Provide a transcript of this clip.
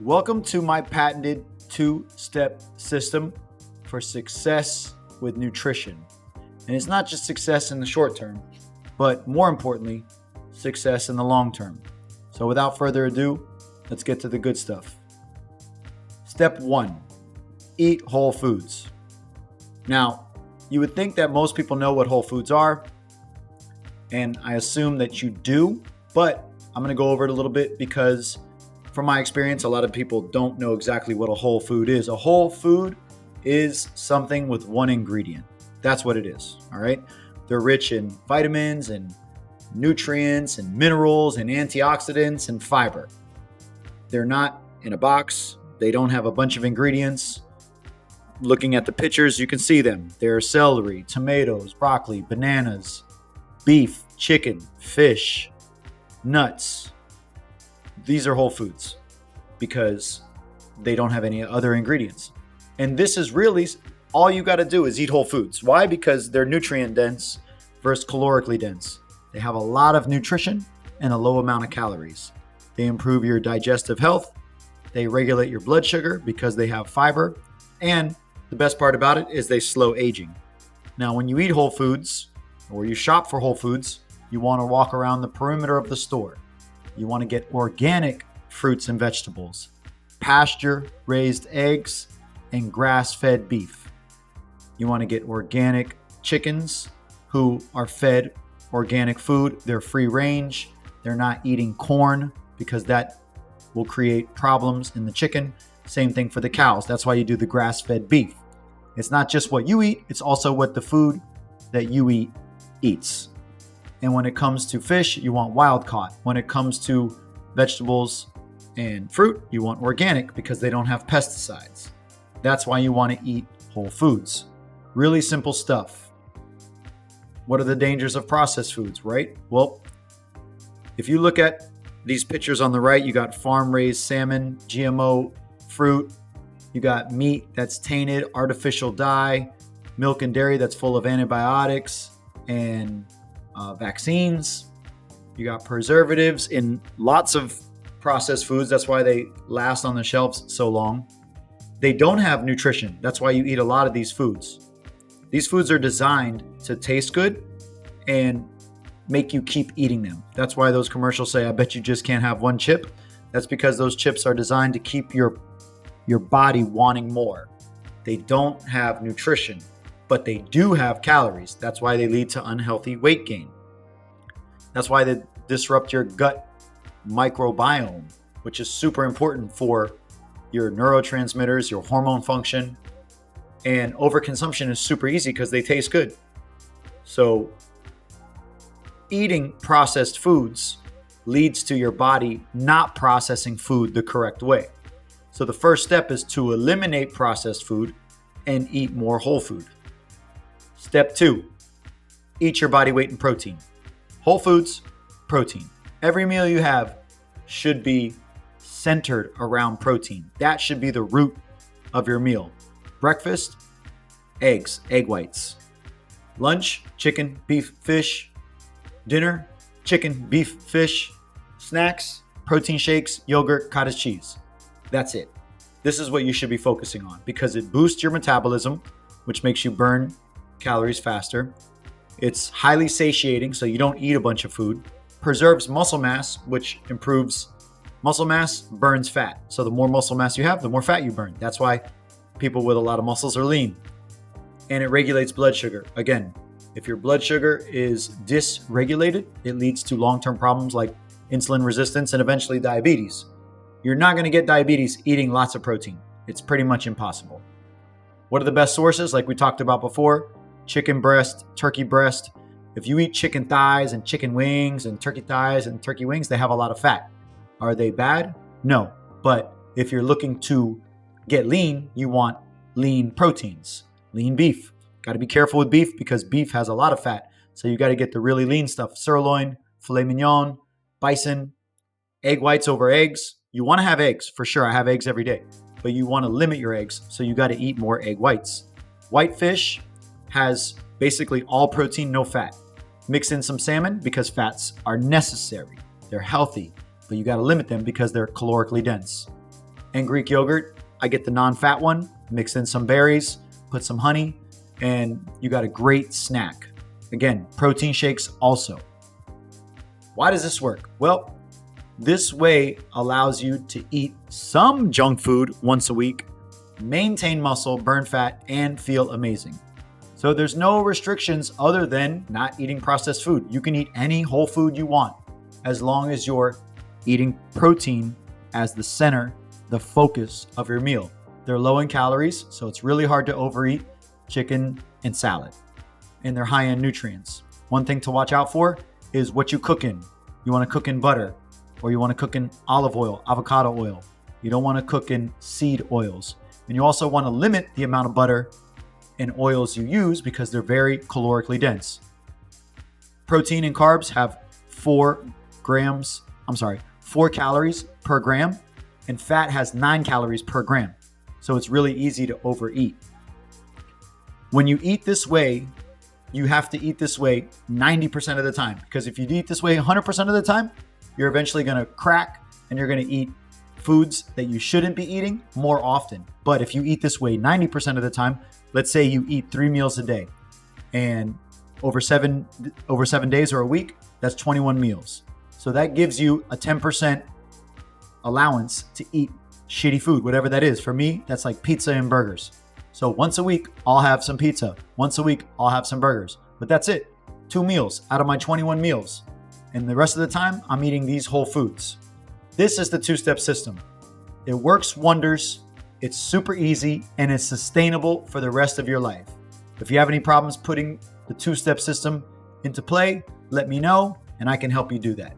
Welcome to my patented two-step system for success with nutrition. And it's not just success in the short term, but more importantly, success in the long term. So without further ado, let's get to the good stuff. Step 1, eat whole foods. Now, you would think that most people know what whole foods are, and I assume that you do, but I'm going to go over it a little bit because from my experience, a lot of people don't know exactly what a whole food is. A whole food is something with one ingredient. That's what it is, all right? They're rich in vitamins and nutrients and minerals and antioxidants and fiber. They're not in a box. They don't have a bunch of ingredients. Looking at the pictures, you can see them. They're celery, tomatoes, broccoli, bananas, beef, chicken, fish, nuts. These are whole foods because they don't have any other ingredients. And this is really all you got to do is eat whole foods. Why? Because they're nutrient dense versus calorically dense. They have a lot of nutrition and a low amount of calories. They improve your digestive health. They regulate your blood sugar because they have fiber. And the best part about it is they slow aging. Now, when you eat whole foods or you shop for whole foods, you want to walk around the perimeter of the store. You want to get organic fruits and vegetables, pasture-raised eggs, and grass-fed beef. You want to get organic chickens who are fed organic food. They're free range. They're not eating corn because that will create problems in the chicken. Same thing for the cows. That's why you do the grass-fed beef. It's not just what you eat, it's also what the food that you eat eats. And when it comes to fish, you want wild caught. When it comes to vegetables and fruit, you want organic because they don't have pesticides. That's why you want to eat whole foods. Really simple stuff. What are the dangers of processed foods, right? Well, if you look at these pictures on the right, you got farm-raised salmon, GMO fruit. You got meat that's tainted, artificial dye, milk and dairy that's full of antibiotics and vaccines. You got preservatives in lots of processed foods. That's why they last on the shelves so long. They don't have nutrition. That's why you eat a lot of these foods. These foods are designed to taste good and make you keep eating them. That's why those commercials say, I bet you just can't have one chip. That's because those chips are designed to keep your body wanting more. They don't have nutrition, but they do have calories. That's why they lead to unhealthy weight gain. That's why they disrupt your gut microbiome, which is super important for your neurotransmitters, your hormone function. And overconsumption is super easy because they taste good. So eating processed foods leads to your body not processing food the correct way. So the first step is to eliminate processed food and eat more whole food. Step 2, eat your body weight in protein. Whole foods, protein. Every meal you have should be centered around protein. That should be the root of your meal. Breakfast, eggs, egg whites. Lunch, chicken, beef, fish. Dinner, chicken, beef, fish. Snacks, protein shakes, yogurt, cottage cheese. That's it. This is what you should be focusing on because it boosts your metabolism, which makes you burn calories faster. It's highly satiating, so you don't eat a bunch of food. Preserves muscle mass, which improves muscle mass, burns fat. So the more muscle mass you have, the more fat you burn. That's why people with a lot of muscles are lean. And it regulates blood sugar. Again, if your blood sugar is dysregulated, it leads to long-term problems like insulin resistance and eventually diabetes. You're not going to get diabetes eating lots of protein. It's pretty much impossible. What are the best sources? Like we talked about before, chicken breast, turkey breast. If you eat chicken thighs and chicken wings and turkey thighs and turkey wings, they have a lot of fat. Are they bad? No. But if you're looking to get lean, you want lean proteins, lean beef. Got to be careful with beef because beef has a lot of fat. So you got to get the really lean stuff. Sirloin, filet mignon, bison, egg whites over eggs. You want to have eggs, for sure. I have eggs every day. But you want to limit your eggs, so you got to eat more egg whites. White fish has basically all protein, no fat. Mix in some salmon because fats are necessary. They're healthy, but you got to limit them because they're calorically dense. and Greek yogurt. I get the non-fat one, mix in some berries, put some honey, and you got a great snack. Again, protein shakes also. Why does this work? Well, this way allows you to eat some junk food once a week, maintain muscle, burn fat, and feel amazing. So there's no restrictions other than not eating processed food. You can eat any whole food you want as long as you're eating protein as the center, the focus of your meal. They're low in calories, so it's really hard to overeat chicken and salad. And they're high in nutrients. One thing to watch out for is what you cook in. You want to cook in butter, or you want to cook in olive oil, avocado oil. You don't want to cook in seed oils. And you also want to limit the amount of butter and oils you use because they're very calorically dense. Protein and carbs have 4 calories per gram, and fat has 9 calories per gram. So it's really easy to overeat. When you eat this way, you have to eat this way 90% of the time, because if you eat this way 100% of the time, you're eventually going to crack and you're going to eat foods that you shouldn't be eating more often. But if you eat this way 90% of the time, let's say you eat 3 meals a day, and over 7 days or a week, that's 21 meals. So that gives you a 10% allowance to eat shitty food, whatever that is. For me, that's like pizza and burgers. So once a week, I'll have some pizza. Once a week, I'll have some burgers. But that's it. 2 meals out of my 21 meals. And the rest of the time, I'm eating these whole foods. This is the 2-step system. It works wonders. It's super easy, and it's sustainable for the rest of your life. If you have any problems putting the 2-step system into play, let me know, and I can help you do that.